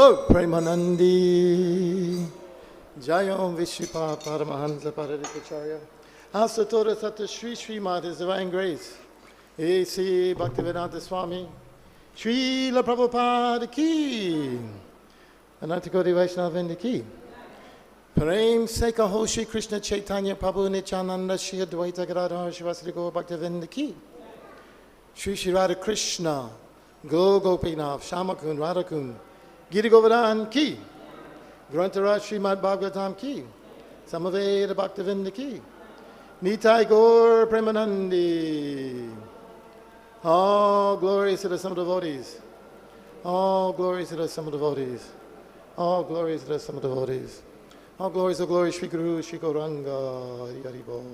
Go, Premanandi. Jayom Vishipa Paramahansa Paradikacharya. Asatora Sata Sri Srimad, His Divine Grace. A.C. Bhaktivedanta Swami. Srila Prabhupada Ki. Anantakoti Vaishnava Ki. Prem Sekaho Shri Krishna Chaitanya Prabhu Nityananda Shri Advaita Gadadhar Shivasri Gaur Bhaktivedanta Ki. Shri Shri Radha Krishna Go Gopinath Shamakun Radhakun Giri Govardhan Ki. Grantharaj Srimad Bhagavatam Ki. Samaveda Bhaktivedanta Ki. Nitai Gaur Premanandi. All glories to the Summa devotees. All glories to the Summa devotees. All glories to the Summa devotees. All glories of glory, Shri Guru, Shri Gauranga, Yaribol.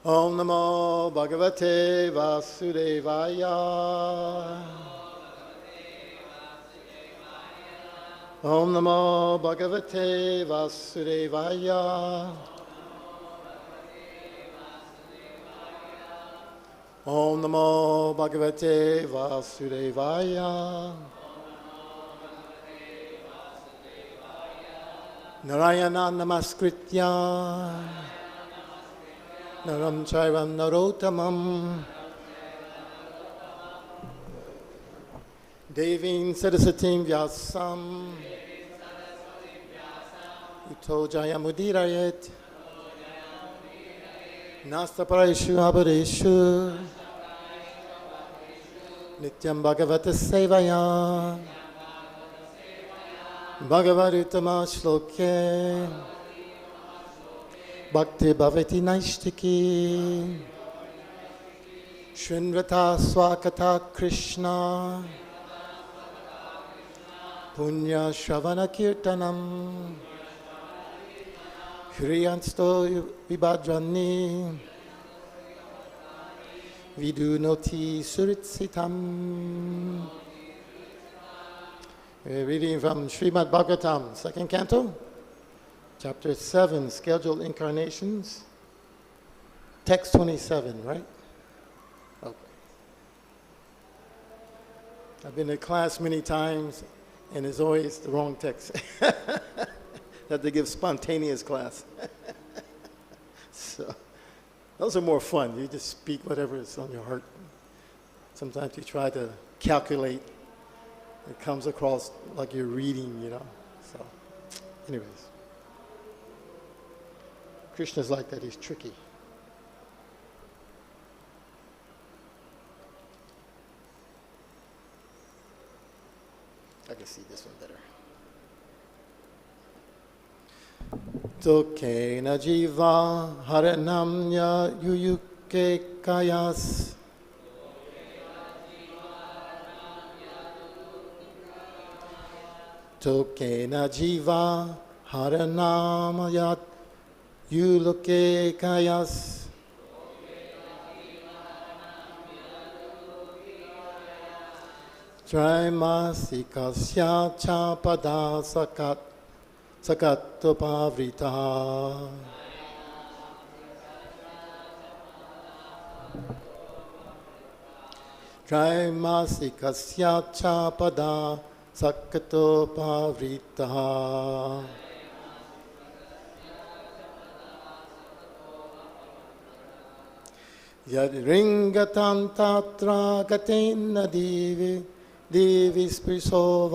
Om Namo Bhagavate Vasudevaya. Om Namo Bhagavate Vasudevaya. Om Namo Bhagavate Vasudevaya. Narayana Namaskritya Naram Chaivam Narottamam Devim Sadasatim Vyasam Uto Jayamudirayet Nastaparayeshu Abhareshu Nityam Bhagavata Sevaya Bhagavaruttama Shloke Bhakti Bhavati Naishtiki Shrinvrata Swakata Krishna Punya Shravana Kirtanam Hriyansto Vibhadrani Vidunoti Suritsitam. We're reading from Srimad Bhagavatam, second canto, chapter 7, scheduled incarnations, text 27, right? Okay. I've been in class many times, and it's always the wrong text. That they give spontaneous class. So those are more fun. You just speak whatever is on your heart. Sometimes you try to calculate. It comes across like you're reading, you know. So anyways, Krishna's like that. He's tricky. I can see this one better. Tokena jīva-haraṇaṁ ulūki-kāyās. Tokena jīva-haraṇaṁ ulūki-kāyās. trai-māsikasya padā śakaṭo pavṛttaḥ. trai-māsikasya padā śakaṭo pavṛttaḥ. Yad riṅgatāntara-gatena divi-spṛśor.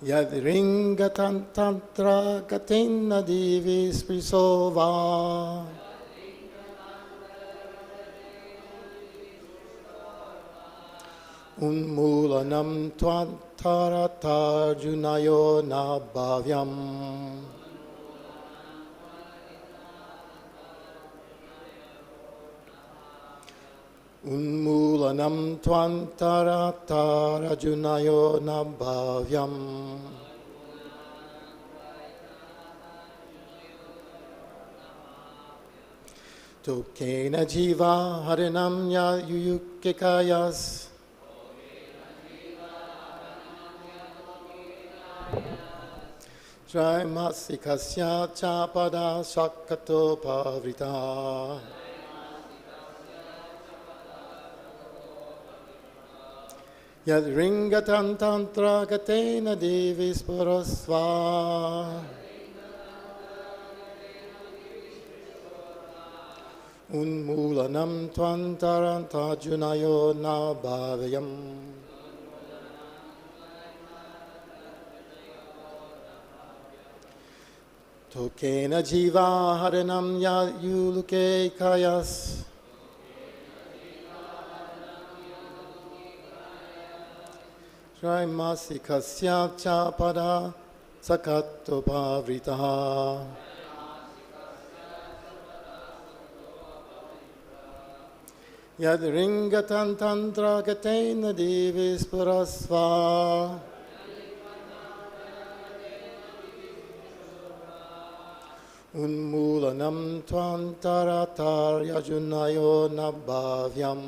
Yad riṅgatāntara-gatena divi-spṛśor. Unmūlanam antara-gatena na bhāvyam. Unmūlanam antara-gatena na bhāvyam. Tokena jīva-haraṇaṁ ulūki-kāyās. trai-māsikasya ca padā śakaṭo pavṛttaḥ. Yad riṅgatāntara-gatena divi-spṛśor. Unmūlanam antara-gatena na bhāvyam. Tokena jīva-haraṇaṁ ya ulūki-kāyās. Trai-māsikasya ca padā śakaṭo pavṛttaḥ. Yad riṅgatāntara-gatena divi-spṛśor. Unmūlanam antara-gatena na bhāvyam.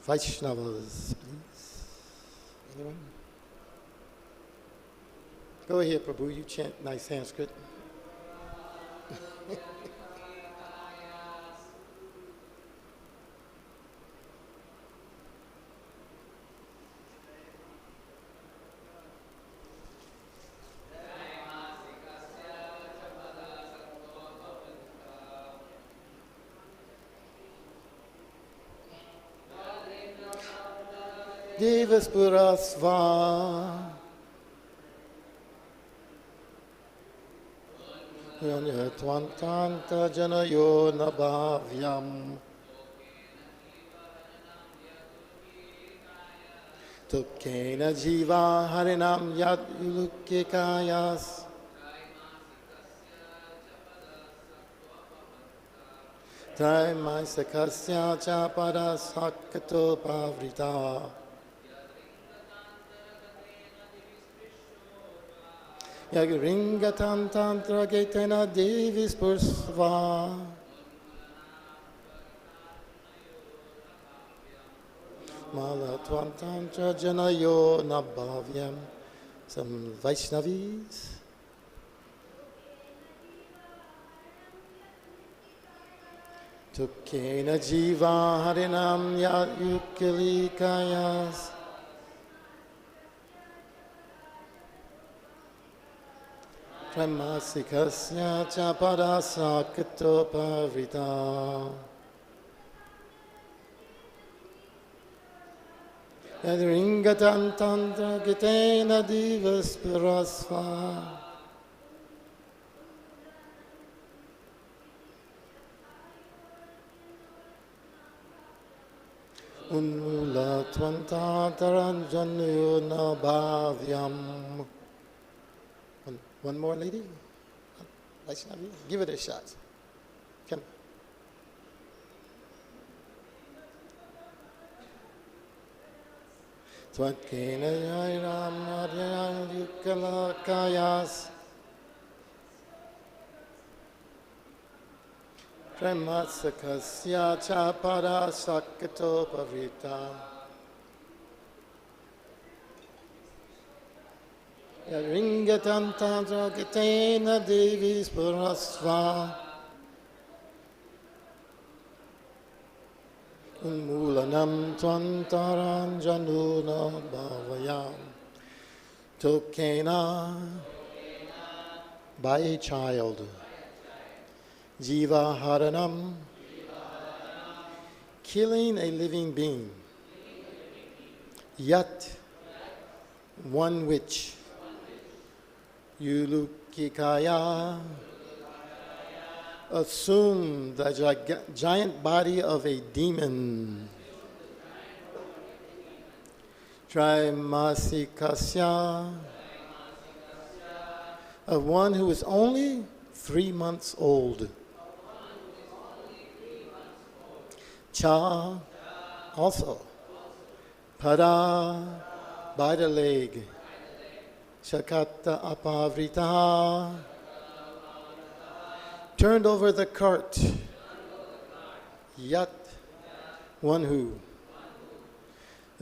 Vaishnavas, please. Anyone? Go ahead, Prabhu. You chant nice Sanskrit. divi-spṛśor. unmūlanam bhāvyam. Tokena jīva-haraṇam yad ulūki-kāyās. Trai-māsikasya ca padā śakaṭo pavṛttaḥ. riṅgatāntara-gatena divi-spṛśor. antara-gatena bhāvyam. Some Vaishnavis. Tokena jīva-haraṇaṁ yad ulūki-kāyās. trai-māsikasya ca padā śakaṭo pavṛttaḥ. riṅgatāntara-gatena divi-spṛśor. unmūlanam bhāvyam. One more, lady. Vaishnavi, give it a shot. Come. Tokena ulūki-kāyās. trai-māsikasya ca padā śakaṭo pavṛttaḥ. riṅgatāntara-gatena divi-spṛśor. unmūlanam antara-gatena bhāvyam. Tokena, by a child. Jīva-haraṇaṁ, killing a living being. Yat, one which. Ulūki-kāyāḥ, assume the giant body of a demon. Trai-māsikasya, of one who is only 3 months old. Cha, also. Padā, by the leg. śakaṭo apavṛttaḥ, turned over the cart. Yat, one who.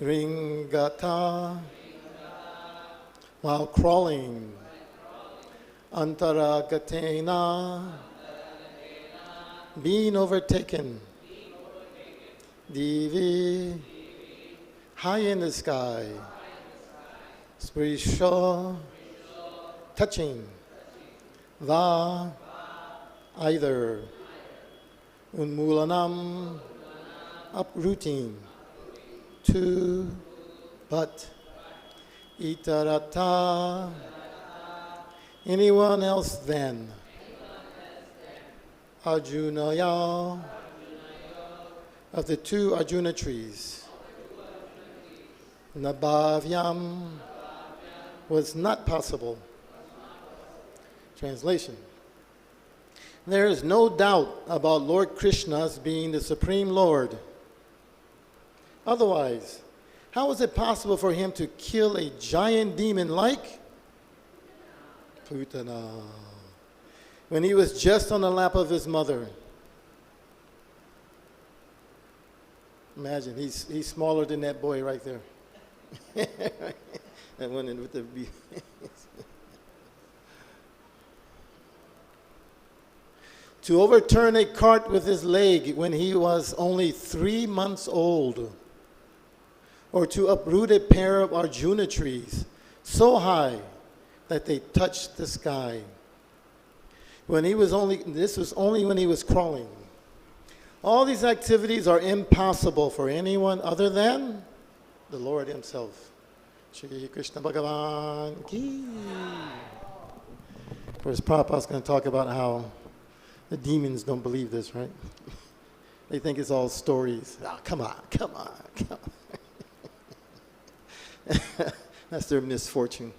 riṅgatā, while crawling, antara-gatena, being overtaken, divi, high in the sky, spṛśoḥ, touching, va, either, unmūlanam, uprooting, to, but, itarathā, anyone else than, arjunayoḥ, of the two arjuna trees, bhāvyam, was not possible. Translation. There is no doubt about Lord Kṛṣṇa's being the Supreme Lord. Otherwise, how was it possible for him to kill a giant demon like Pūtanā when he was just on the lap of his mother? Imagine, he's smaller than that boy right there. That one with the to overturn a cart with his leg when he was only 3 months old, or to uproot a pair of arjuna trees so high that they touched the sky. This was only when he was crawling. All these activities are impossible for anyone other than the Lord himself. Shri Krishna Bhagavan Ki. Of course, Prabhupada's going to talk about how the demons don't believe this, right? They think it's all stories. Oh, come on. That's their misfortune.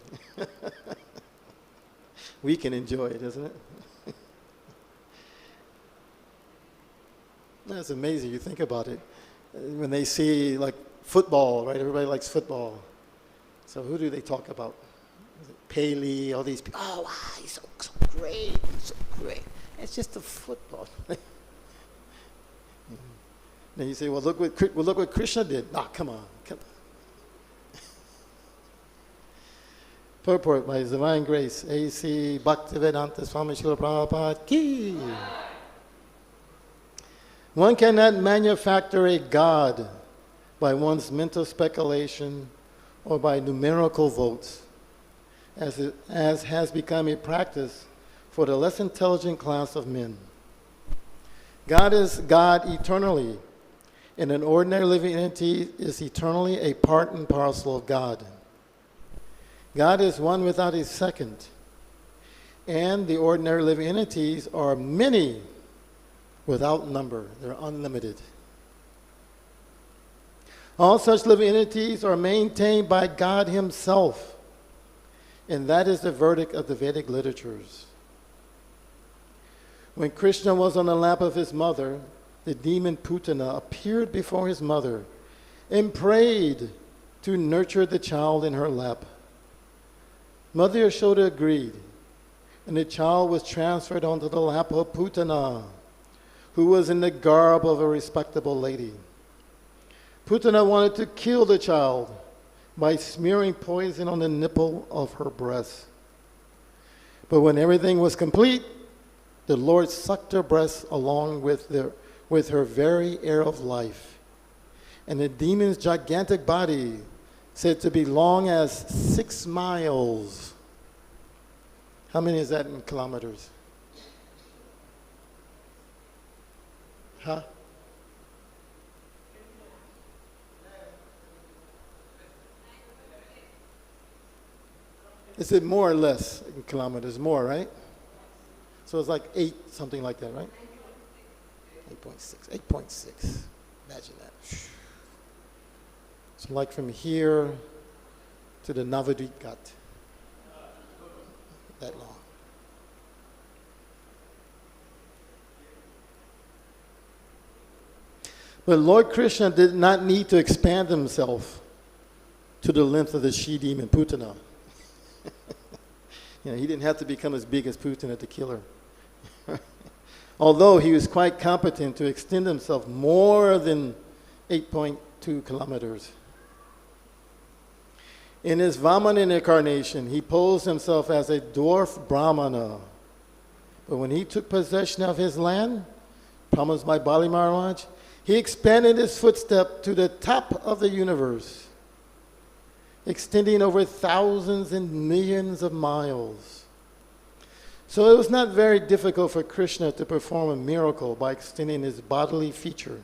We can enjoy it, isn't it? That's amazing. You think about it. When they see, like, football, right? Everybody likes football. So who do they talk about? Is it Paley, all these people? Oh, wow, he's so great. He's so great. It's just a football. Then you say, well, look what Krishna did. Ah, come on. Purport by His Divine Grace, A.C. Bhaktivedanta Swami Srila Prabhupada Ki. One cannot manufacture a God by one's mental speculation or by numerical votes, as has become a practice for the less intelligent class of men. God is God eternally, and an ordinary living entity is eternally a part and parcel of God. God is one without a second, and the ordinary living entities are many without number. They're unlimited. All such living entities are maintained by God himself, and that is the verdict of the Vedic literatures. When Krishna was on the lap of his mother, the demon Pūtanā appeared before his mother and prayed to nurture the child in her lap. Mother Yashoda agreed, and the child was transferred onto the lap of Pūtanā, who was in the garb of a respectable lady. Pūtanā wanted to kill the child by smearing poison on the nipple of her breast. But when everything was complete, the Lord sucked her breast along with her very air of life. And the demon's gigantic body, said to be long as 6 miles. How many is that in kilometers? Huh? Is it more or less in kilometers? More, right? So it's like 8, something like that, right? 8.6. 8.6. Imagine that. So like from here to the Navadvip Ghat. That long. But Lord Kṛṣṇa did not need to expand himself to the length of the she-demon Pūtanā. He didn't have to become as big as Pūtanā to kill her. Although he was quite competent to extend himself more than 8.2 kilometers. In his Vamana incarnation, he posed himself as a dwarf Brahmana. But when he took possession of his land, promised by Bali Maharaj, he expanded his footstep to the top of the universe, extending over thousands and millions of miles. So it was not very difficult for Krishna to perform a miracle by extending his bodily feature.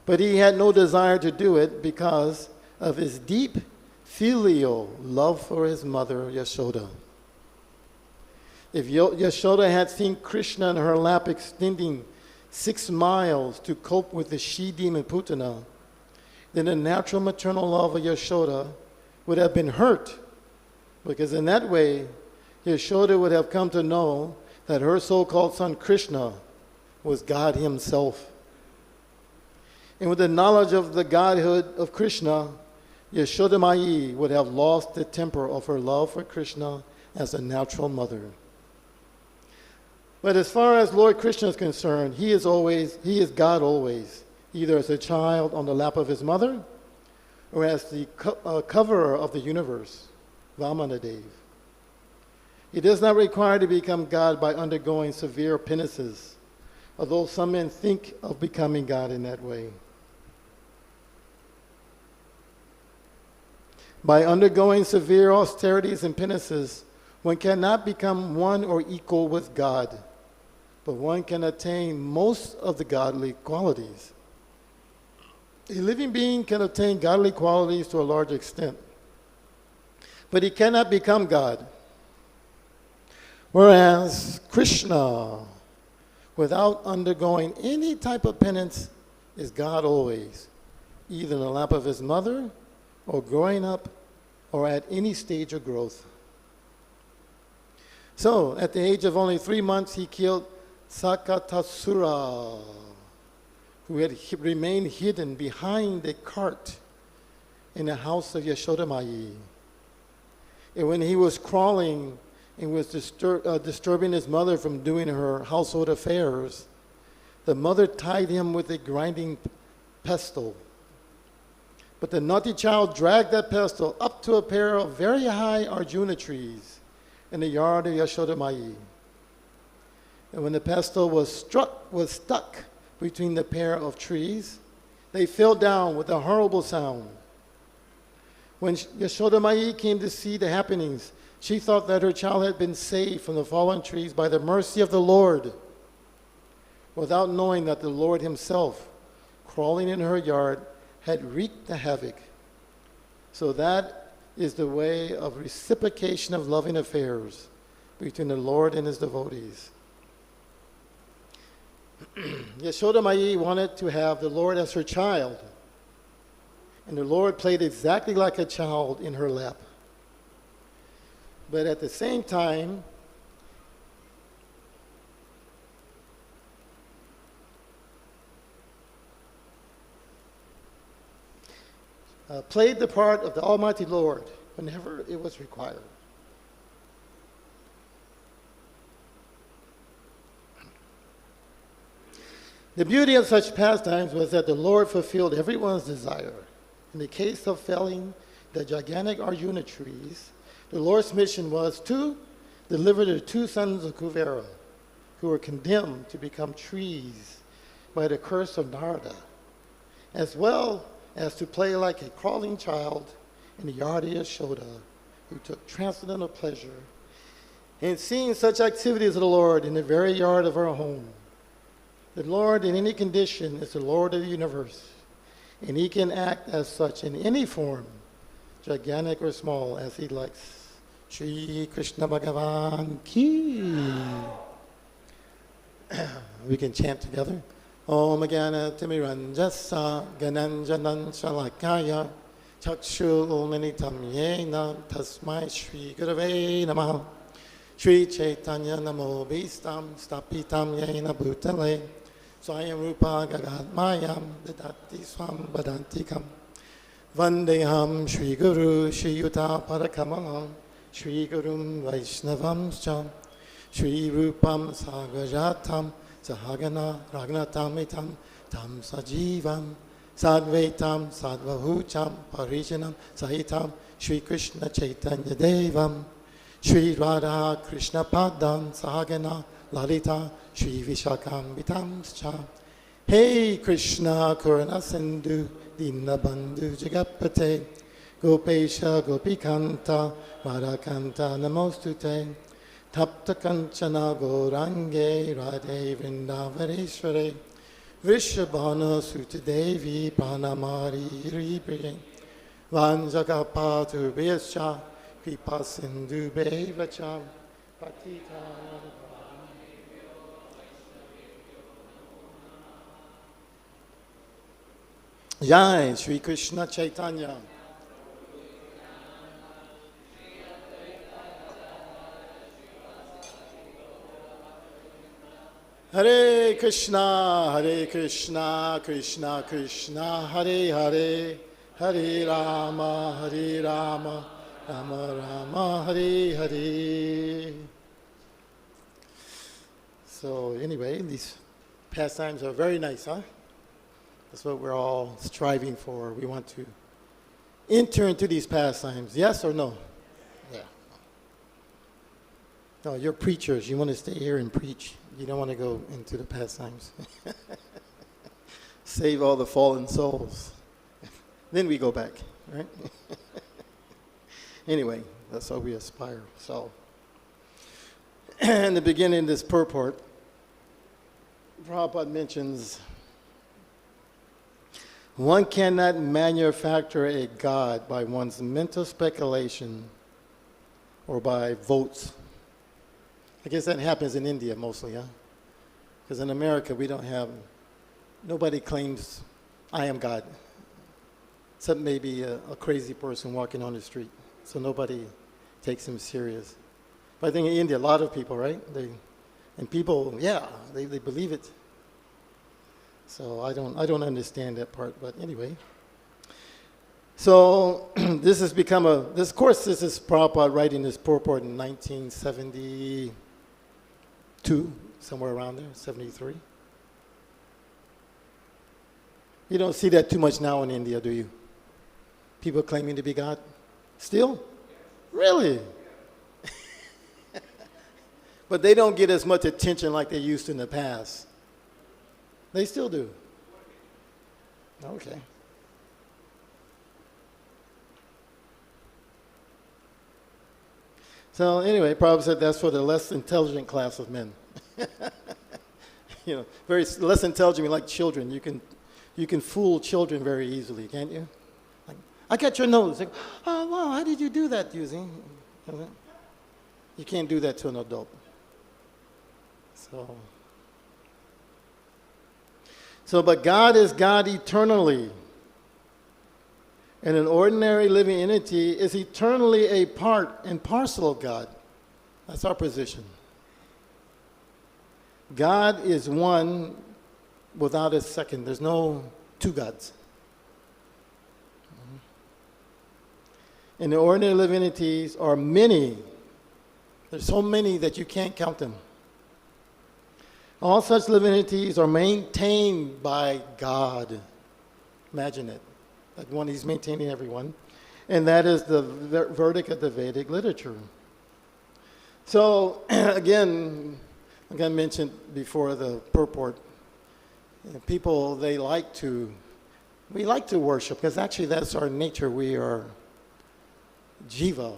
But he had no desire to do it because of his deep filial love for his mother, Yashoda. If Yashoda had seen Krishna in her lap extending 6 miles to cope with the she-demon Pūtanā, then the natural maternal love of Yashoda would have been hurt, because in that way, Yashoda would have come to know that her so-called son Krishna was God himself. And with the knowledge of the godhood of Krishna, Yashoda Mai would have lost the temper of her love for Krishna as a natural mother. But as far as Lord Krishna is concerned, he is God always, either as a child on the lap of his mother or as the coverer of the universe, Vamanadev. He does not require to become God by undergoing severe penances, although some men think of becoming God in that way. By undergoing severe austerities and penances, one cannot become one or equal with God, but one can attain most of the godly qualities. A living being can attain godly qualities to a large extent, but he cannot become God. Whereas Krishna, without undergoing any type of penance, is God always, either in the lap of his mother, or growing up, or at any stage of growth. So, at the age of only 3 months, he killed Sakaṭasura, who had remained hidden behind a cart in the house of Yashoda Mai. And when he was crawling and was disturbing his mother from doing her household affairs, the mother tied him with a grinding pestle. But the naughty child dragged that pestle up to a pair of very high arjuna trees in the yard of Yashoda Mai. And when the pestle was stuck between the pair of trees, they fell down with a horrible sound. When Yashoda Mai came to see the happenings, she thought that her child had been saved from the fallen trees by the mercy of the Lord, without knowing that the Lord himself, crawling in her yard, had wreaked the havoc. So that is the way of reciprocation of loving affairs between the Lord and his devotees. Yashoda Mai wanted to have the Lord as her child, and the Lord played exactly like a child in her lap. But at the same time, played the part of the Almighty Lord whenever it was required. The beauty of such pastimes was that the Lord fulfilled everyone's desire. In the case of felling the gigantic Arjuna trees, the Lord's mission was to deliver the 2 sons of Kuvera, who were condemned to become trees by the curse of Narada, as well as to play like a crawling child in the yard of Yashoda, who took transcendental pleasure in seeing such activities of the Lord in the very yard of her home. The Lord in any condition is the Lord of the universe, and he can act as such in any form, gigantic or small, as he likes. Shri Krishna Bhagavan Ki. We can chant together. Om Jnana Timiranjasa Gananjanan Shalakaya Chakshu Umanitam Yena Tasmai Shri Gurave Namaha Shri Chaitanya Namo Bhistam Stapitam Yena Bhutale Swayam Rupa Gagadmayam Dadati Swam Badantikam Vandeham Shri Guru Shri Yuta Parakamalam Shri Gurum Vaishnavam Cham Shri Rupam Sagajatam Sahagana Ragnatamitam Tam Sajivam Sadvaitam Sadvahucham Parijanam Sahitam Shri Krishna Chaitanya Devam, Shri Radha Krishna Padam Sahagana Lalita Shri Vishakam Hey Krishna Karuna Sindhu Dinabandhu Jagapate Gopesha Gopikanta Madhakanta Namostute Tapta Kanchana Gorange Radhe Vrindavareshware Vrishabhana Sutadevi Pranamari Ripriye Vanjakapatu Vyascha Kripa Sindhu Bevacha Patita Jai Shri Krishna Chaitanya. Hare Krishna, Krishna Krishna, Hare Hare, Hare Rama, Rama Rama, Hare Hare. So anyway, these pastimes are very nice, huh? That's what we're all striving for. We want to enter into these pastimes. Yes or no? Yeah. No, you're preachers. You want to stay here and preach. You don't want to go into the pastimes. Save all the fallen souls. Then we go back, right? Anyway, that's how we aspire. So, in the beginning of this purport, Prabhupada mentions one cannot manufacture a god by one's mental speculation or by votes. I guess that happens in India mostly, huh? Because in America we don't have, nobody claims I am God, except maybe a crazy person walking on the street. So nobody takes him serious. But I think in India, a lot of people, right? And people, yeah, they believe it. So I don't understand that part, but anyway. So this has become this is Prabhupada writing this purport in 1972, somewhere around there, 73. You don't see that too much now in India, do you? People claiming to be God? Still? Really? But they don't get as much attention like they used to in the past. They still do. Okay. So anyway, Prabhupada said that's for the less intelligent class of men. Very less intelligent, like children. You can fool children very easily, can't you? Like, I got your nose. Like, oh wow, how did you do that, Yuzi? You can't do that to an adult. But God is God eternally. And an ordinary living entity is eternally a part and parcel of God. That's our position. God is one without a second. There's no two gods. And the ordinary living entities are many. There's so many that you can't count them. All such living entities are maintained by God. Imagine it. Like one, he's maintaining everyone. And that is the verdict of the Vedic literature. So, again, like I mentioned before the purport, people, we like to worship, because actually that's our nature. We are jiva.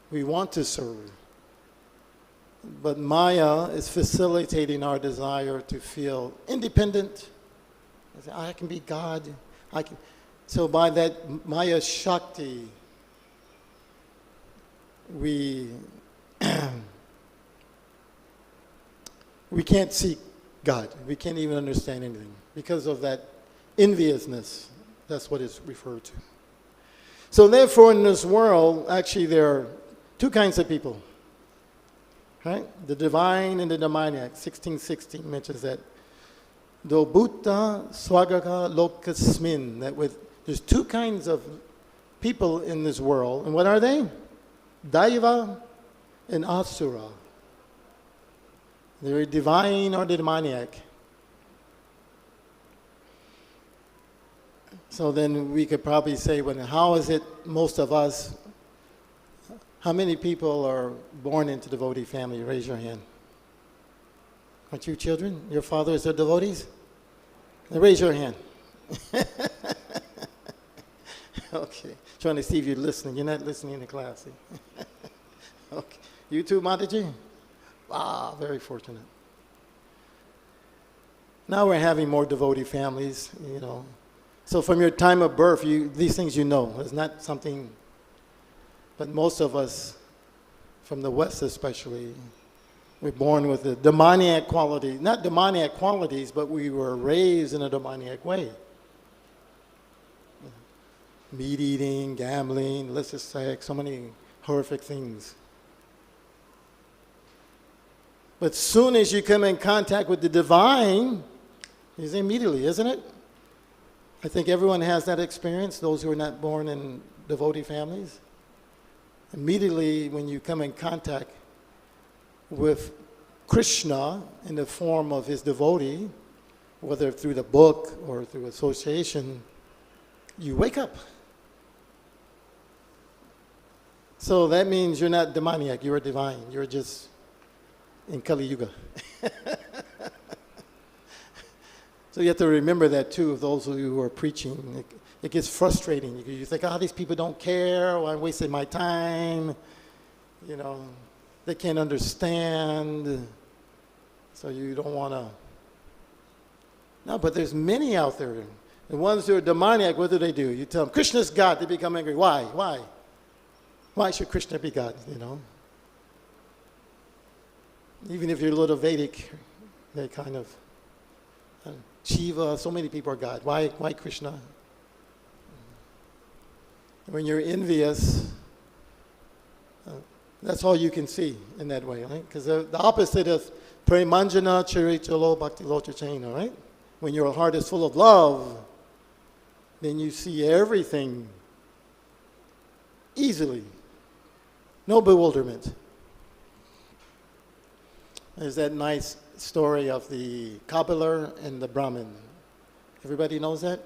We want to serve. But Maya is facilitating our desire to feel independent. I can be God. So by that Maya Shakti, we can't seek God. We can't even understand anything because of that enviousness. That's what it's referred to. So therefore, in this world, actually there are two kinds of people. Right? The divine and the demoniac. 1616 mentions that. Do Bhutta Swagaka Lokasmin. There's two kinds of people in this world. And what are they? Daiva and Asura. They're divine or the demoniac. So then we could probably say, well, how is it most of us, how many people are born into devotee family? Raise your hand. Aren't you children? Your fathers are devotees? Raise your hand. Okay. Trying to see if you're listening. You're not listening to class. Okay. You too, Mataji? Wow, very fortunate. Now we're having more devotee families, you know. So from your time of birth, these things you know. It's not something, but most of us, from the West especially, we're born with the demoniac quality. Not demoniac qualities, but we were raised in a demoniac way. Meat eating, gambling, illicit sex, so many horrific things. But soon as you come in contact with the divine, it's immediately, isn't it? I think everyone has that experience, those who are not born in devotee families. Immediately when you come in contact with Kṛṣṇa in the form of his devotee, whether through the book or through association, you wake up. So that means you're not demoniac, you're divine. You're just in Kali Yuga. So you have to remember that too, of those who are preaching. It gets frustrating. You think, oh, these people don't care, or I'm wasting my time. You know, they can't understand. So you don't want to. No, but there's many out there. The ones who are demoniac, what do? You tell them, Krishna's God, they become angry. Why? Why? Why should Krishna be God, you know? Even if you're a little Vedic, they kind of, Shiva, so many people are God. Why Krishna? When you're envious, that's all you can see in that way, right? Because the opposite of premanjana charichalo bhakti lochachena, right? When your heart is full of love, then you see everything easily. No bewilderment. There's that nice story of the cobbler and the Brahmin. Everybody knows that?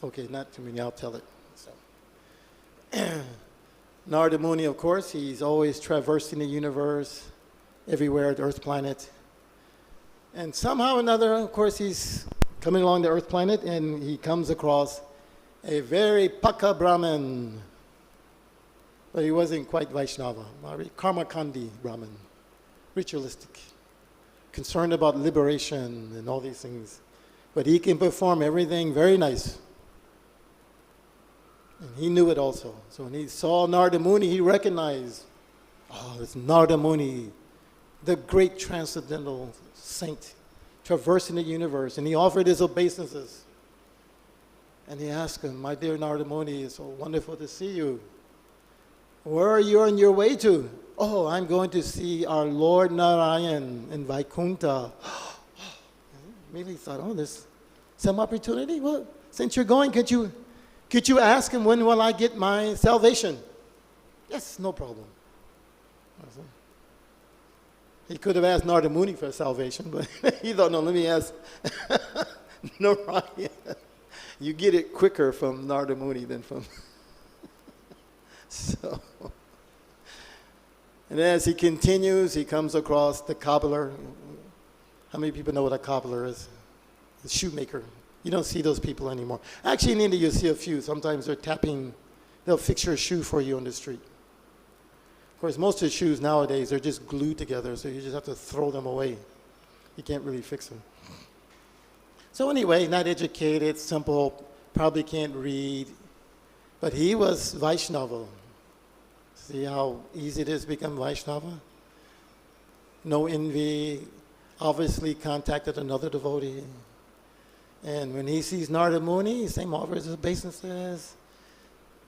Okay, not too many, I'll tell it. So. Narada Muni, of course, he's always traversing the universe, everywhere, the Earth planet. And somehow or another, of course, he's coming along the Earth planet and he comes across a very Paka Brahmin. But he wasn't quite Vaishnava, Karmakandi Brahmin, ritualistic, concerned about liberation and all these things. But he can perform everything very nice. And he knew it also. So when he saw Narada Muni, he recognized, oh, it's Narada Muni, the great transcendental saint, traversing the universe. And he offered his obeisances. And he asked him, my dear Narada Muni, it's so wonderful to see you. Where are you on your way to? Oh, I'm going to see our Lord Narayan in Vaikuntha. Immediately thought, oh, there's some opportunity. Well, since you're going, could you ask him, when will I get my salvation? Yes, no problem. He could have asked Narada Muni for salvation, but he thought, no, let me ask Narayan. You get it quicker from Narada Muni than from... So, and as he continues, he comes across the cobbler. How many people know what a cobbler is? A shoemaker. You don't see those people anymore. Actually, in India, you see a few. Sometimes they'll fix your shoe for you on the street. Of course, most of the shoes nowadays are just glued together, so you just have to throw them away. You can't really fix them. So anyway, not educated, simple, probably can't read, but he was Vaishnava. See how easy it is to become Vaishnava? No envy, obviously contacted another devotee. And when he sees Narada Muni, same offers his obeisances.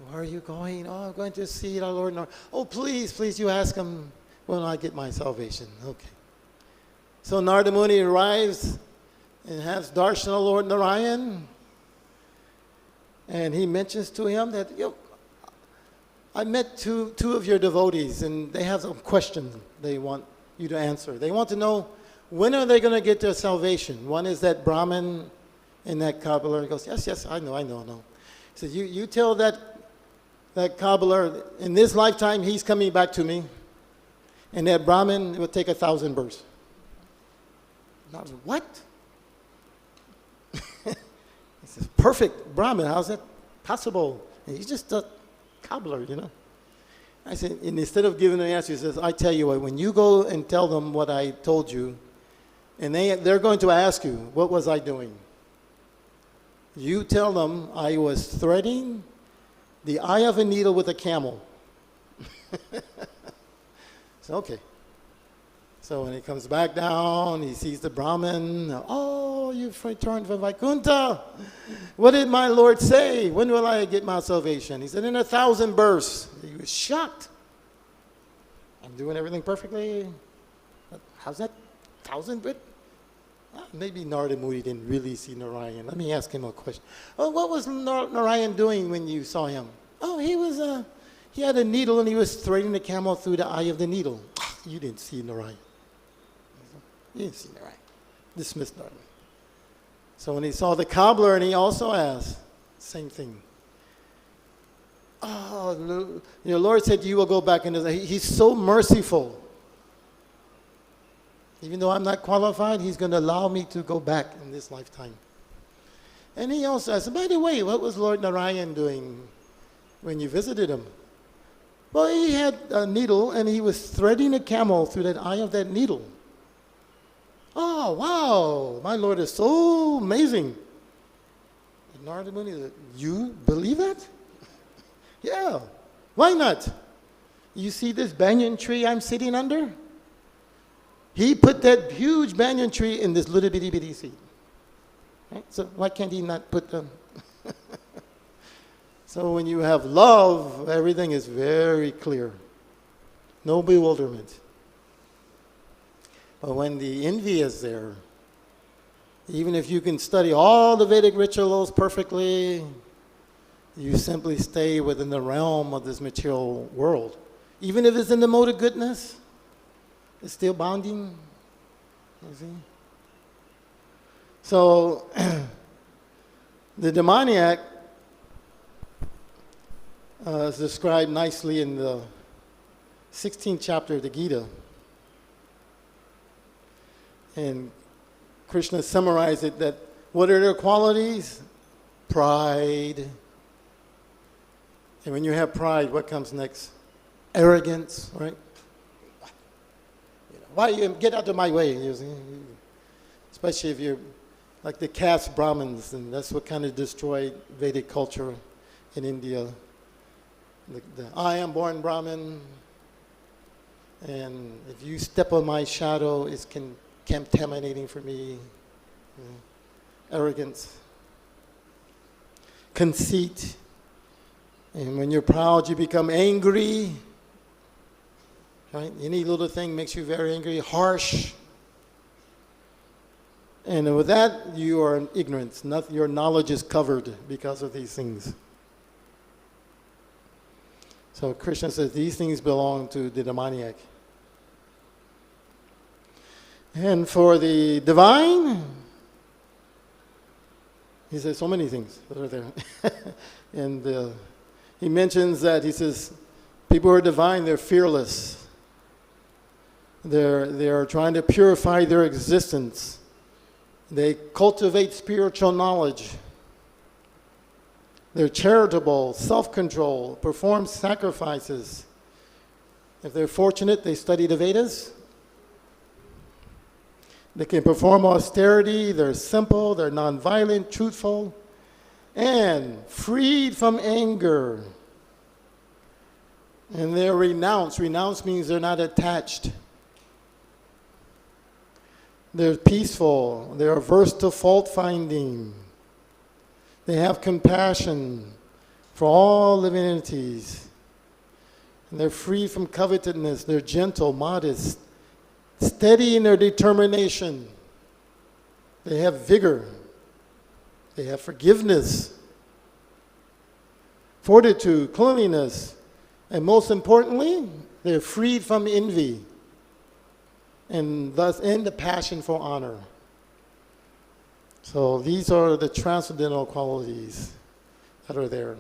Where are you going? Oh, I'm going to see our Lord Narada. Oh, please, you ask him when I get my salvation. Okay. So Narada Muni arrives and has darshan of Lord Narayan. And he mentions to him that, I met two of your devotees, and they have some questions they want you to answer. They want to know, when are they going to get their salvation? One is that Brahmin And that cobbler goes, yes, yes, I know. He says, you tell that cobbler, in this lifetime, he's coming back to me. And that Brahmin will take 1,000 births. And I was, what? He says, perfect Brahmin, how's that possible? And he's just a cobbler, you know. I said, and instead of giving an answer, he says, I tell you what, when you go and tell them what I told you, and they're going to ask you, what was I doing? You tell them I was threading the eye of a needle with a camel. So, okay. So when he comes back down, he sees the Brahmin. Oh, you've returned from Vaikuntha. What did my Lord say? When will I get my salvation? He said, in 1,000 births. He was shocked. I'm doing everything perfectly. How's that? 1,000 births? Maybe Narada Muni didn't really see Narayan. Let me ask him a question. Oh, what was Narayan doing when you saw him? Oh, he had a needle and he was threading the camel through the eye of the needle. You didn't see Narayan. You didn't see Narayan. Dismissed Narayan. So when he saw the cobbler, and he also asked, same thing. Oh, your Lord said you will go back into He's so merciful. Even though I'm not qualified, he's going to allow me to go back in this lifetime. And he also asked, by the way, what was Lord Narayan doing when you visited him? Well, he had a needle, and he was threading a camel through that eye of that needle. Oh, wow, my Lord is so amazing. And Narada Muni said, you believe that? Yeah, why not? You see this banyan tree I'm sitting under? He put that huge banyan tree in this little bitty seed. Right? So why can't he not put them? So when you have love, everything is very clear. No bewilderment. But when the envy is there, even if you can study all the Vedic rituals perfectly, you simply stay within the realm of this material world. Even if it's in the mode of goodness, it's still bonding. You see? So the demoniac is described nicely in the 16th chapter of the Gita. And Krishna summarized it that what are their qualities? Pride. And when you have pride, what comes next? Arrogance, right? Why you get out of my way? You see? Especially if you're like the caste Brahmins, and that's what kind of destroyed Vedic culture in India. The I am born Brahmin, and if you step on my shadow, it's contaminating for me. You know, arrogance, conceit, and when you're proud, you become angry. Right? Any little thing makes you very angry, harsh. And with that, you are in ignorance. Your knowledge is covered because of these things. So Krishna says these things belong to the demoniac. And for the divine, he says so many things that are there. And he mentions that, he says, people who are divine, they're fearless. They're trying to purify their existence. They cultivate spiritual knowledge. They're charitable, self-control, perform sacrifices. If they're fortunate, they study the Vedas. They can perform austerity. They're simple. They're nonviolent, truthful, and freed from anger. And they're renounced. Renounce means they're not attached. They're peaceful. They're averse to fault finding. They have compassion for all living entities. And they're free from covetousness. They're gentle, modest, steady in their determination. They have vigor. They have forgiveness, fortitude, cleanliness, and most importantly, they're freed from envy, and thus end the passion for honor. So these are the transcendental qualities that are there.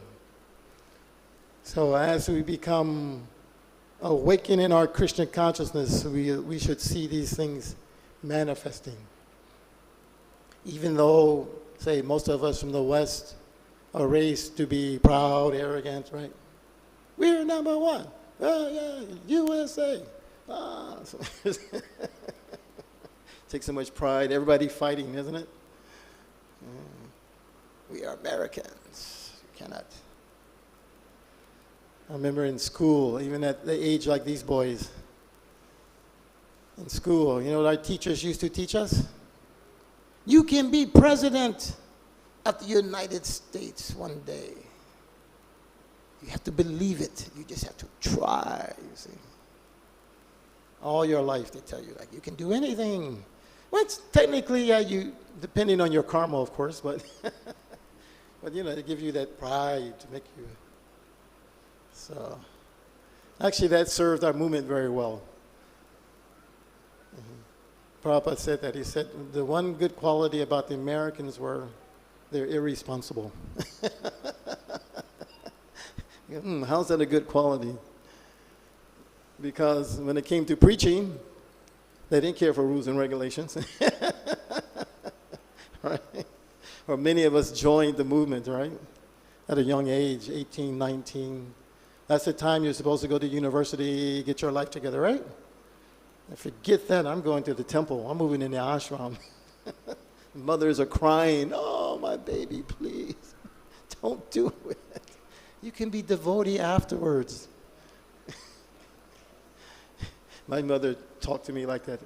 So as we become awakened in our Krishna consciousness, we should see these things manifesting. Even though, say, most of us from the West are raised to be proud, arrogant, right? We're number one. Oh, yeah, USA. So takes so much pride. Everybody fighting, isn't it? We are Americans. You cannot. I remember in school, even at the age like these boys, in school, you know what our teachers used to teach us? You can be president of the United States one day. You have to believe it. You just have to try, you see. All your life they tell you, like, you can do anything. Well, it's technically, you, depending on your karma, of course, but, but you know, they give you that pride to make you. So, actually, that served our movement very well. Prabhupada said that. He said the one good quality about the Americans were they're irresponsible. How's that a good quality? Because when it came to preaching, they didn't care for rules and regulations. Right? Or many of us joined the movement, right? At a young age, 18, 19. That's the time you're supposed to go to university, get your life together, right? And forget that, I'm going to the temple. I'm moving in the ashram. Mothers are crying, oh, my baby, please, don't do it. You can be devotee afterwards. My mother talked to me like that.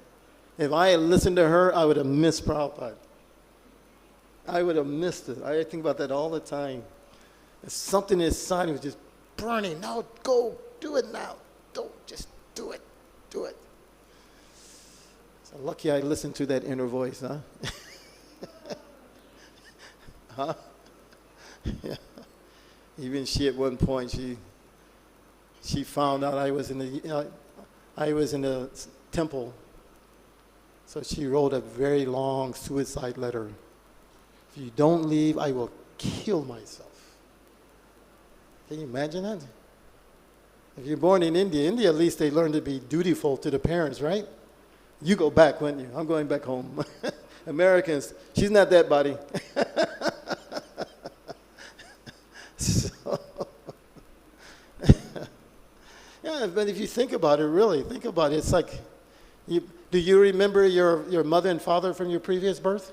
If I had listened to her, I would have missed Prabhupada. I would have missed it. I think about that all the time. If something inside was just burning. No, go, do it now. Don't, just do it, do it. So lucky I listened to that inner voice, huh? Huh? Yeah. Even she, at one point, she found out I was in the temple. So she wrote a very long suicide letter. If you don't leave, I will kill myself. Can you imagine that? If you're born in India, at least they learn to be dutiful to the parents, right? You go back, wouldn't you? I'm going back home. Americans, she's not that body. So, yeah, but if you think about it, really, think about it. It's like, do you remember your mother and father from your previous birth?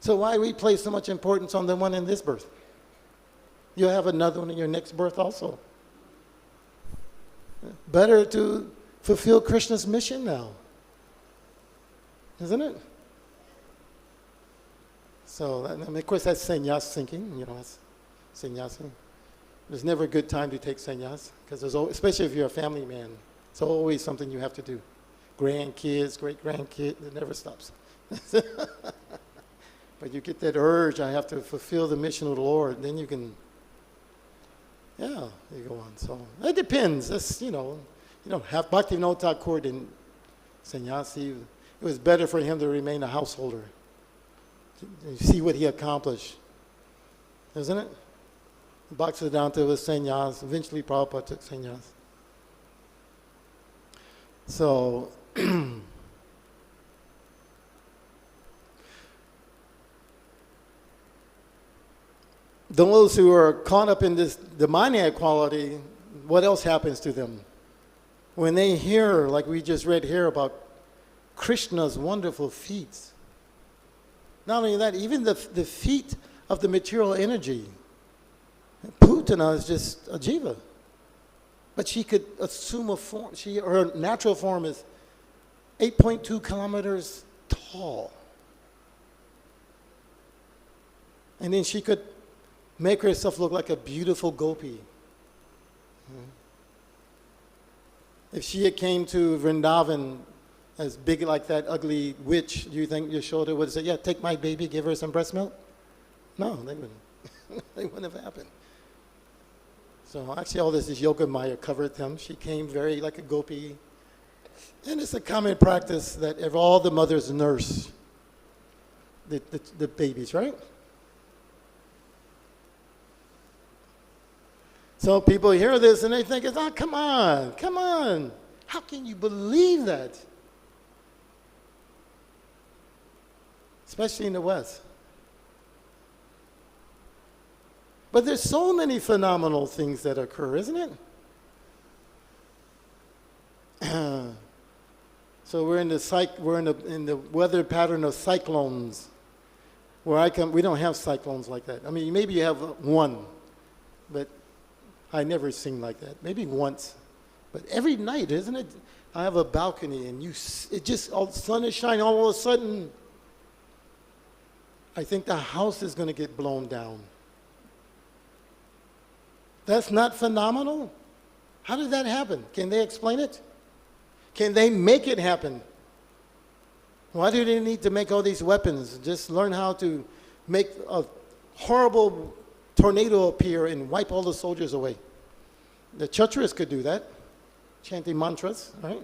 So why we place so much importance on the one in this birth? You'll have another one in your next birth also. Better to fulfill Krishna's mission now, isn't it? So, of course, that's sannyas thinking, you know, that's sannyasi. There's never a good time to take sannyas, because especially if you're a family man, it's always something you have to do. Grandkids, great-grandkids, it never stops. But you get that urge, I have to fulfill the mission of the Lord, then you can, yeah, you go on. So it depends. That's, you know, Bhaktivinoda Thakur didn't sannyasi. It was better for him to remain a householder. You see what he accomplished, isn't it? Bhaktisiddhanta was sannyas. Eventually, Prabhupada took sannyas. So, those who are caught up in this demoniac quality, what else happens to them? When they hear, like we just read here about Krishna's wonderful feats. Not only that, even the feat of the material energy. Pūtanā is just a jiva. But she could assume a form. Her natural form is 8.2 kilometers tall. And then she could make herself look like a beautiful gopi. If she had came to Vrindavan as big like that ugly witch, do you think Yashoda would have said, yeah, take my baby, give her some breast milk? No, they wouldn't. They wouldn't have happened. So actually all this is Yoga Maya covered them. She came very like a gopi. And it's a common practice that if all the mothers nurse the babies, right? So people hear this and they think, oh, come on, come on. How can you believe that? Especially in the West. But there's so many phenomenal things that occur, isn't it? So we're in the weather pattern of cyclones. Where we don't have cyclones like that. I mean, maybe you have one, but I never sing like that. Maybe once, but every night, isn't it? I have a balcony, and the sun is shining. All of a sudden, I think the house is going to get blown down. That's not phenomenal? How did that happen? Can they explain it? Can they make it happen? Why do they need to make all these weapons? Just learn how to make a horrible tornado appear and wipe all the soldiers away. The Kshatriyas could do that, chanting mantras, right?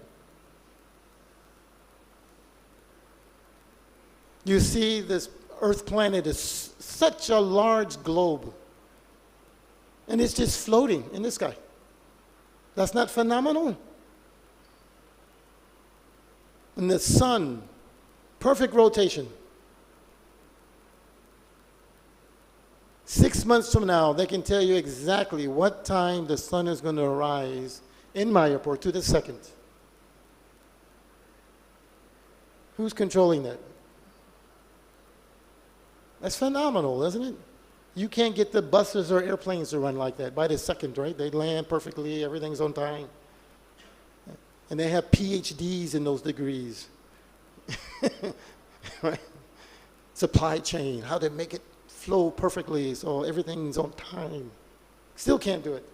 You see, this Earth planet is such a large globe, and it's just floating in the sky. That's not phenomenal? And the sun, perfect rotation. 6 months from now, they can tell you exactly what time the sun is going to rise in Mayapur to the second. Who's controlling that? That's phenomenal, isn't it? You can't get the buses or airplanes to run like that by the second, right? They land perfectly, everything's on time. And they have PhDs in those degrees. Right? Supply chain, how to make it flow perfectly so everything's on time. Still can't do it.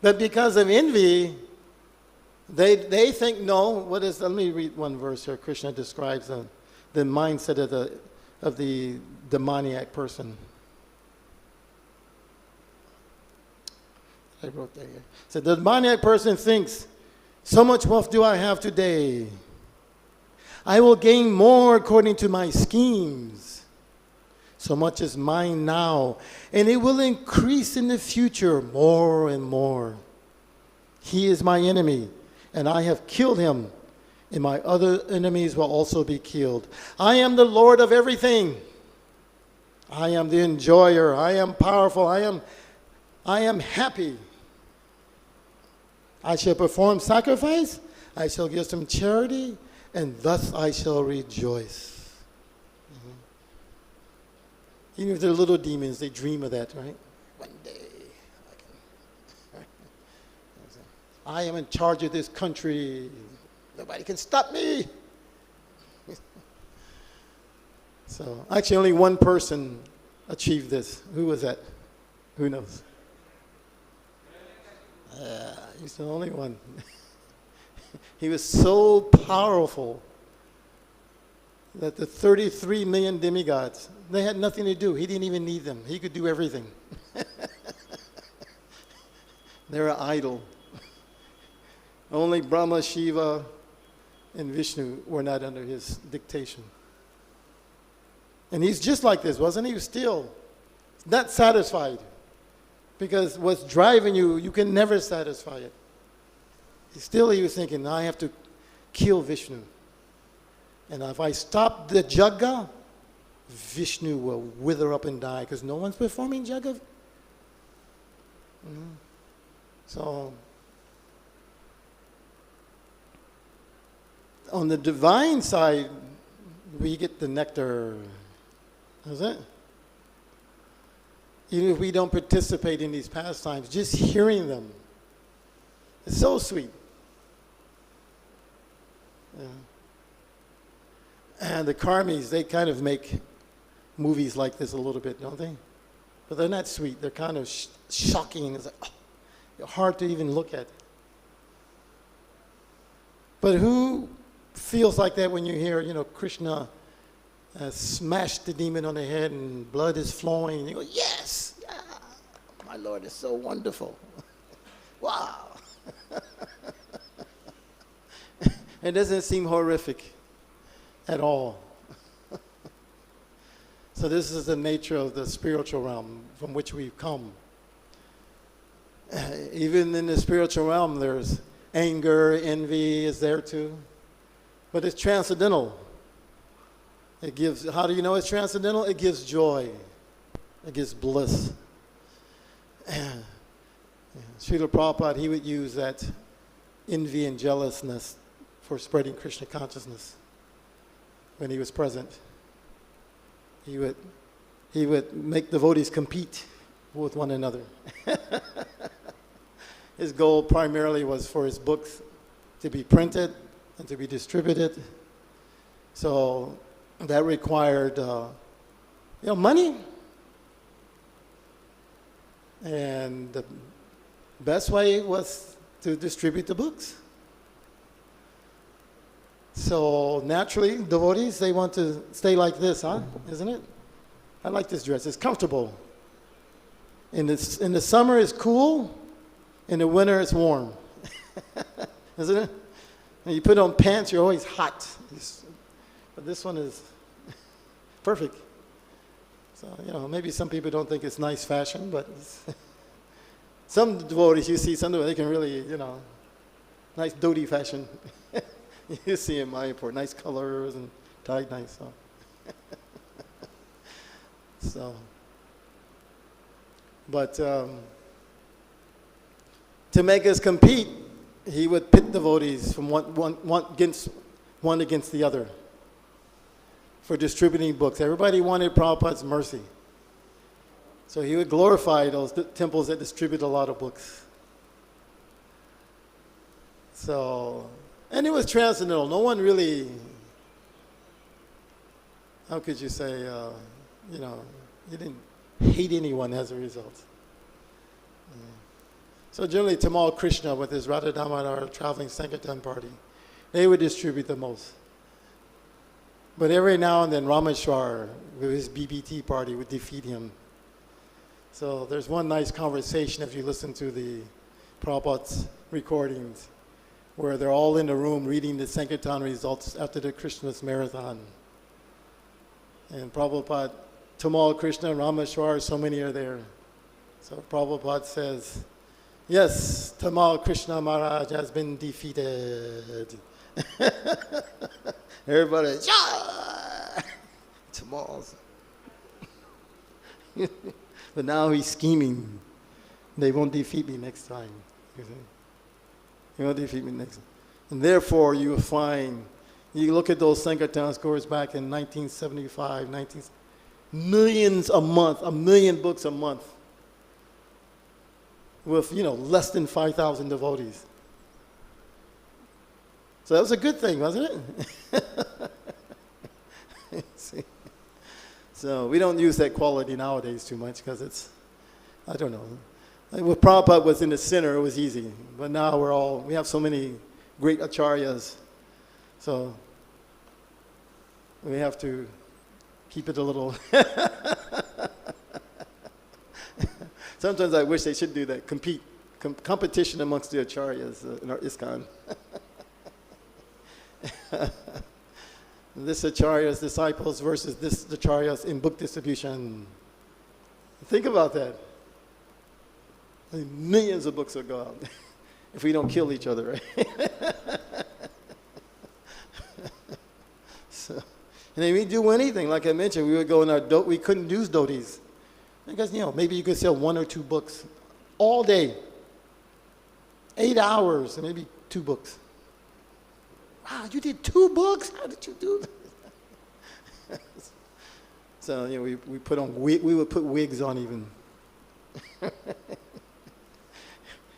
But because of envy, they think, no, let me read one verse here. Krishna describes the mindset of the demoniac person. I wrote that here. So the demoniac person thinks, so much wealth do I have today. I will gain more according to my schemes. So much is mine now, and it will increase in the future more and more. He is my enemy, and I have killed him, and my other enemies will also be killed. I am the Lord of everything. I am the enjoyer. I am powerful. I am happy. I shall perform sacrifice. I shall give some charity, and thus I shall rejoice. Mm-hmm. Even if they're little demons, they dream of that, right? One day I am in charge of this country. Nobody can stop me. So actually only one person achieved this. Who was that? Who knows? He's the only one. He was so powerful that the 33 million demigods, they had nothing to do. He didn't even need them. He could do everything. They were idle. Only Brahma, Shiva, and Vishnu were not under his dictation. And he's just like this, wasn't he? He was still not satisfied. Because what's driving you, you can never satisfy it. Still he was thinking, I have to kill Vishnu. And if I stop the Jagga, Vishnu will wither up and die because no one's performing Jagga. Mm-hmm. So, on the divine side, we get the nectar. Is it? Even if we don't participate in these pastimes, just hearing them, it's so sweet. Yeah. And the karmis, they kind of make movies like this a little bit, don't they? But they're not sweet. They're kind of shocking. It's like, hard to even look at. But who feels like that when you hear, Krishna smashed the demon on the head and blood is flowing, and you go, yes, yeah, my Lord is so wonderful. Wow. It doesn't seem horrific. at all. So this is the nature of the spiritual realm from which we've come. Even in the spiritual realm, there's anger, envy is there too. But it's transcendental. It gives, how do you know it's transcendental? It gives joy. It gives bliss. Srila Prabhupada, he would use that envy and jealousness for spreading Krishna consciousness when he was present. He would make devotees compete with one another. His goal primarily was for his books to be printed and to be distributed. So that required money. And the best way was to distribute the books. So naturally, devotees, they want to stay like this, huh? Isn't it? I like this dress. It's comfortable. In the summer, it's cool. In the winter, it's warm. Isn't it? And you put on pants, you're always hot. But this one is perfect. So, maybe some people don't think it's nice fashion, but some devotees, you see, some devotees, they can really, nice dhoti fashion. You see in Mayapur, nice colors and tied nice. But to make us compete, he would pit devotees from one against the other for distributing books. Everybody wanted Prabhupada's mercy. So he would glorify those temples that distribute a lot of books. And it was transcendental. No one really, how could you say, you didn't hate anyone as a result. So generally, Tamal Krishna with his Radha Damodar traveling Sankirtan party, they would distribute the most. But every now and then, Rameshwar with his BBT party would defeat him. So there's one nice conversation if you listen to the Prabhupada's recordings, where they're all in the room reading the Sankirtan results after the Krishna's marathon. And Prabhupada, Tamal Krishna, Rameshwar, so many are there. So Prabhupada says, yes, Tamal Krishna Maharaj has been defeated. Everybody, yeah! Tamal's. But now he's scheming. They won't defeat me next time. They won't defeat me next time. And therefore, you will find, you look at those Sankirtan scores back in 1975, millions a month, 1 million books a month, with, less than 5,000 devotees. So that was a good thing, wasn't it? See? So we don't use that quality nowadays too much because it's, I don't know. When Prabhupada was in the center, it was easy. But now we have so many great acharyas. So we have to keep it a little. Sometimes I wish they should do that, competition amongst the acharyas in our ISKCON. This acharya's disciples versus this acharya's in book distribution. Think about that. Millions of books will go out if we don't kill each other, right? And then we do anything, like I mentioned, we would go in our we couldn't use dhotis. Because, maybe you could sell 1 or 2 books all day. 8 hours, and maybe 2 books. Wow, you did 2 books? How did you do that? So, we put on, we would put wigs on even.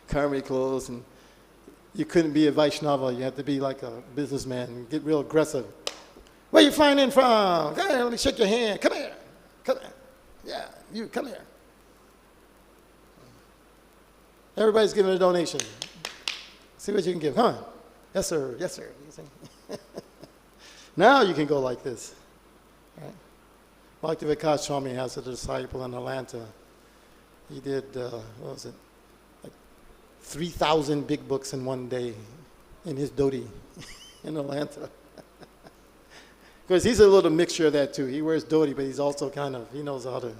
Karmic clothes, and you couldn't be a Vaishnava. You had to be like a businessman and get real aggressive. Where you flying from? Come here, let me shake your hand. Come here. Come here. Yeah, you, come here. Everybody's giving a donation. See what you can give, huh? Yes, sir. Yes, sir. Now you can go like this. Right? Bhakti Swami has a disciple in Atlanta. He did, what was it? Like 3,000 big books in one day in his dhoti in Atlanta. Because he's a little mixture of that too. He wears dhoti, but he's also kind of, he knows how to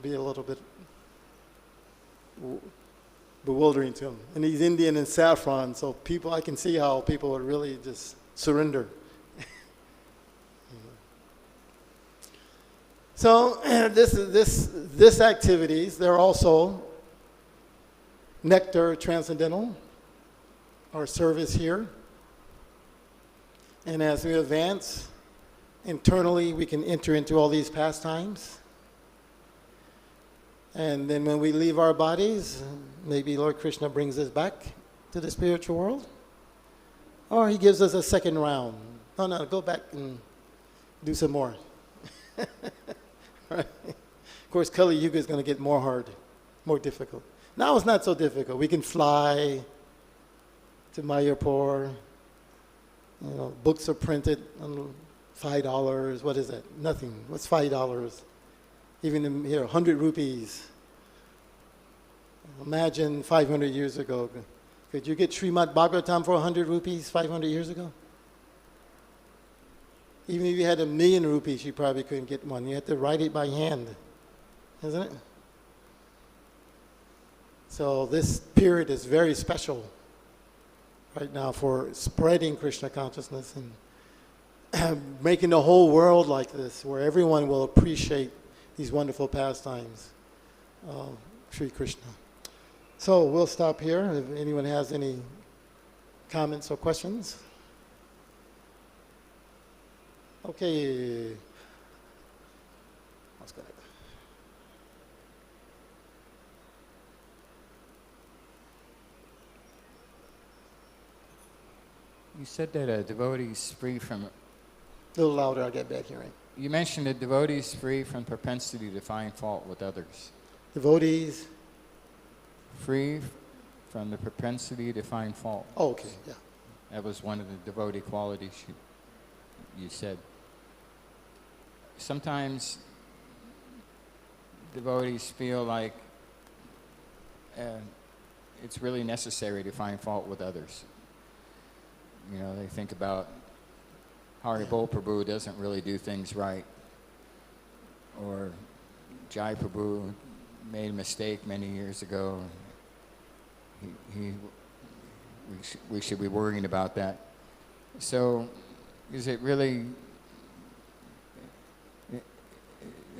be a little bit bewildering to him. And he's Indian and saffron, so people, I can see how people would really just surrender. So this activities, they're also nectar transcendental, our service here. And as we advance, internally we can enter into all these pastimes. And then when we leave our bodies, maybe Lord Kṛṣṇa brings us back to the spiritual world. Or he gives us a second round. No, go back and do some more. Right? Of course, Kali Yuga is going to get more hard, more difficult. Now it's not so difficult. We can fly to Mayapur. You know, books are printed on $5. What is that? Nothing. What's $5? Even here, 100 rupees. Imagine 500 years ago. Could you get Srimad Bhagavatam for 100 rupees 500 years ago? Even if you had 1,000,000 rupees, you probably couldn't get one. You had to write it by hand, isn't it? So this period is very special right now for spreading Krishna consciousness and making the whole world like this, where everyone will appreciate these wonderful pastimes of Sri Krishna. So we'll stop here. If anyone has any comments or questions. Okay. Let's go. You said that a devotee is free from... A little louder, I'll get bad hearing. You mentioned that devotees free from propensity to find fault with others. Devotees? Free from the propensity to find fault. Oh, okay, yeah. That was one of the devotee qualities you said. Sometimes devotees feel like it's really necessary to find fault with others. You know, they think about Haribol Prabhu doesn't really do things right, or Jai Prabhu made a mistake many years ago. We should be worrying about that. So, is it really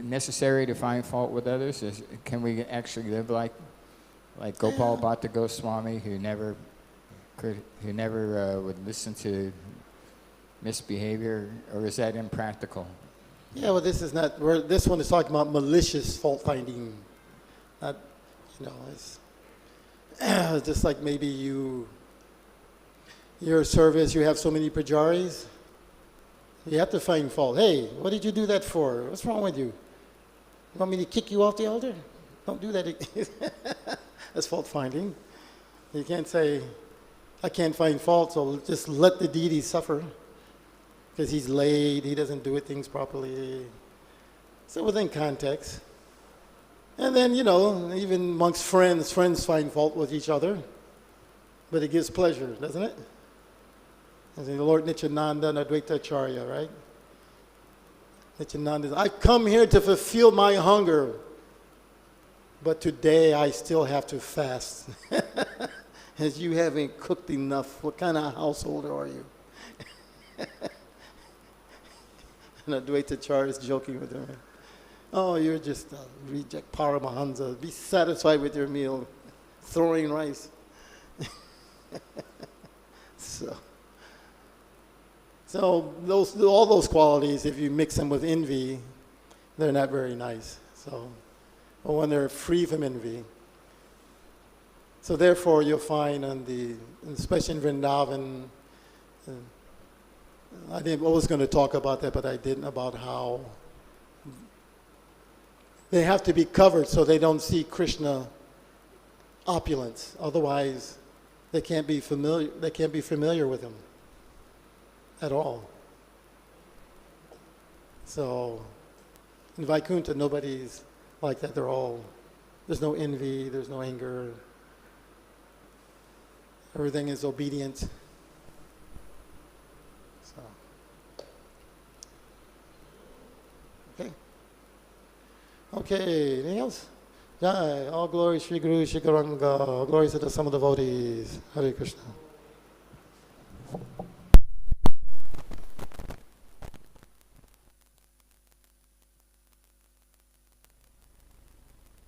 necessary to find fault with others? Can we actually live like Gopal Bhatta Goswami, who never would listen to misbehavior, or is that impractical? Yeah, well, this is not. This one is talking about malicious fault finding. Not, you know, it's just like maybe your service. You have so many pujaris. You have to find fault. Hey, what did you do that for? What's wrong with you? You want me to kick you off the altar? Don't do that. That's fault finding. You can't say, I can't find fault, so just let the deity suffer. Because he's late, he doesn't do things properly. So within context. And then, you know, even amongst friends find fault with each other. But it gives pleasure, doesn't it? As in the Lord Nityananda and Advaita Acharya, right? Nityananda says, I come here to fulfill my hunger, but today I still have to fast. As you haven't cooked enough, what kind of householder are you? And Advaita Acharya is joking with her. Oh, you're just a reject Paramahansa. Be satisfied with your meal, throwing rice. So all those qualities, if you mix them with envy, they're not very nice. So, but when they're free from envy, so therefore you'll find especially in Vrindavan, I was going to talk about that, but I didn't, about how they have to be covered so they don't see Krishna opulence. Otherwise, they can't be familiar with him at all. So in Vaikuntha, nobody's like that. There's no envy, there's no anger. Everything is obedient. So, Okay? Okay, anything else? Jai, all glory Shri Guru Shri Gauranga, all glory to the sum of devotees. Hare Krishna.